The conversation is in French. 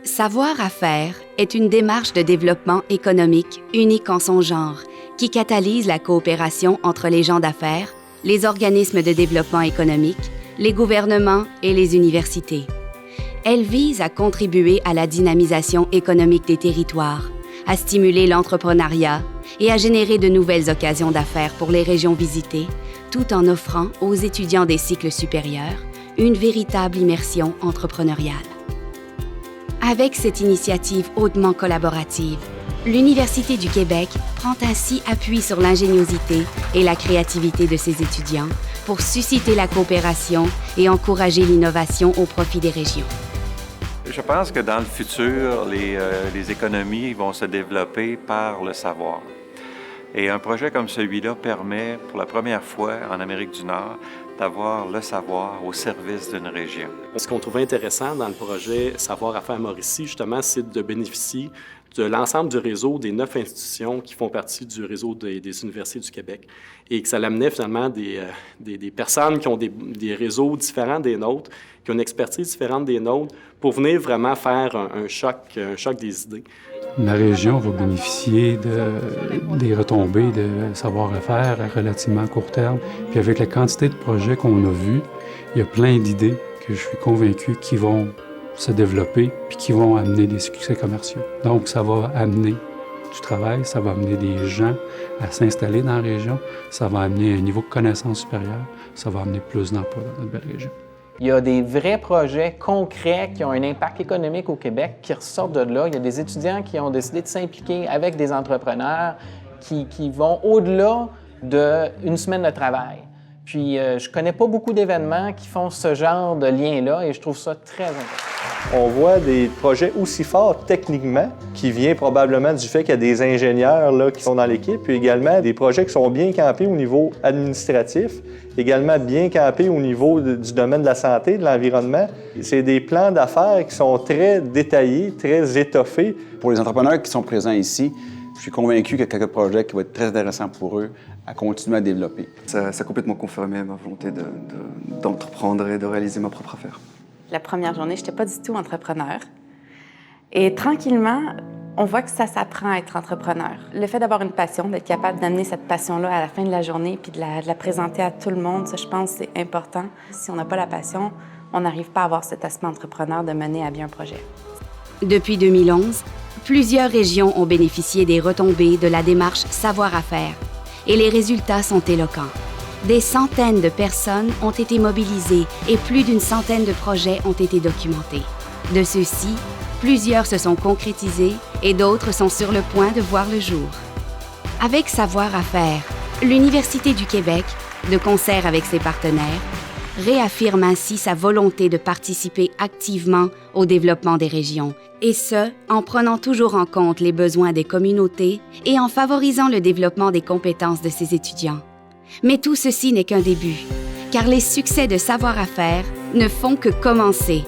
Savoir à faire est une démarche de développement économique unique en son genre qui catalyse la coopération entre les gens d'affaires, les organismes de développement économique, les gouvernements et les universités. Elle vise à contribuer à la dynamisation économique des territoires, à stimuler l'entrepreneuriat et à générer de nouvelles occasions d'affaires pour les régions visitées, tout en offrant aux étudiants des cycles supérieurs une véritable immersion entrepreneuriale. Avec cette initiative hautement collaborative, l'Université du Québec prend ainsi appui sur l'ingéniosité et la créativité de ses étudiants pour susciter la coopération et encourager l'innovation au profit des régions. Je pense que dans le futur, les économies vont se développer par le savoir. Et un projet comme celui-là permet, pour la première fois en Amérique du Nord, d'avoir le savoir au service d'une région. Ce qu'on trouvait intéressant dans le projet Savoir à faire Mauricie, justement, c'est de bénéficier de l'ensemble du réseau des 9 institutions qui font partie du réseau des universités du Québec et que ça l'amenait finalement des personnes qui ont des réseaux différents des nôtres, qui ont une expertise différente des nôtres pour venir vraiment faire un choc des idées. La région va bénéficier des retombées de savoir-faire à relativement court terme. Puis avec la quantité de projets qu'on a vus, il y a plein d'idées que je suis convaincu qui vont se développer puis qui vont amener des succès commerciaux. Donc, ça va amener du travail, ça va amener des gens à s'installer dans la région, ça va amener un niveau de connaissance supérieur, ça va amener plus d'emplois dans notre belle région. Il y a des vrais projets concrets qui ont un impact économique au Québec qui ressortent de là. Il y a des étudiants qui ont décidé de s'impliquer avec des entrepreneurs qui vont au-delà d'une semaine de travail. Puis, je connais pas beaucoup d'événements qui font ce genre de lien-là et je trouve ça très intéressant. On voit des projets aussi forts techniquement qui viennent probablement du fait qu'il y a des ingénieurs là, qui sont dans l'équipe, puis également des projets qui sont bien campés au niveau administratif, également bien campés au niveau du domaine de la santé, de l'environnement. C'est des plans d'affaires qui sont très détaillés, très étoffés. Pour les entrepreneurs qui sont présents ici, je suis convaincu qu'il y a quelques projets qui vont être très intéressants pour eux à continuer à développer. Ça a complètement confirmé ma volonté d'entreprendre et de réaliser ma propre affaire. La première journée, je n'étais pas du tout entrepreneur. Et tranquillement, on voit que ça s'apprend à être entrepreneur. Le fait d'avoir une passion, d'être capable d'amener cette passion-là à la fin de la journée puis de la présenter à tout le monde, ça, je pense, c'est important. Si on n'a pas la passion, on n'arrive pas à avoir cet aspect entrepreneur de mener à bien un projet. Depuis 2011, plusieurs régions ont bénéficié des retombées de la démarche Savoir à faire et les résultats sont éloquents. Des centaines de personnes ont été mobilisées et plus d'une centaine de projets ont été documentés. De ceux-ci, plusieurs se sont concrétisés et d'autres sont sur le point de voir le jour. Avec Savoir à faire, l'Université du Québec, de concert avec ses partenaires, réaffirme ainsi sa volonté de participer activement au développement des régions, et ce, en prenant toujours en compte les besoins des communautés et en favorisant le développement des compétences de ses étudiants. Mais tout ceci n'est qu'un début, car les succès de Savoir à faire ne font que commencer.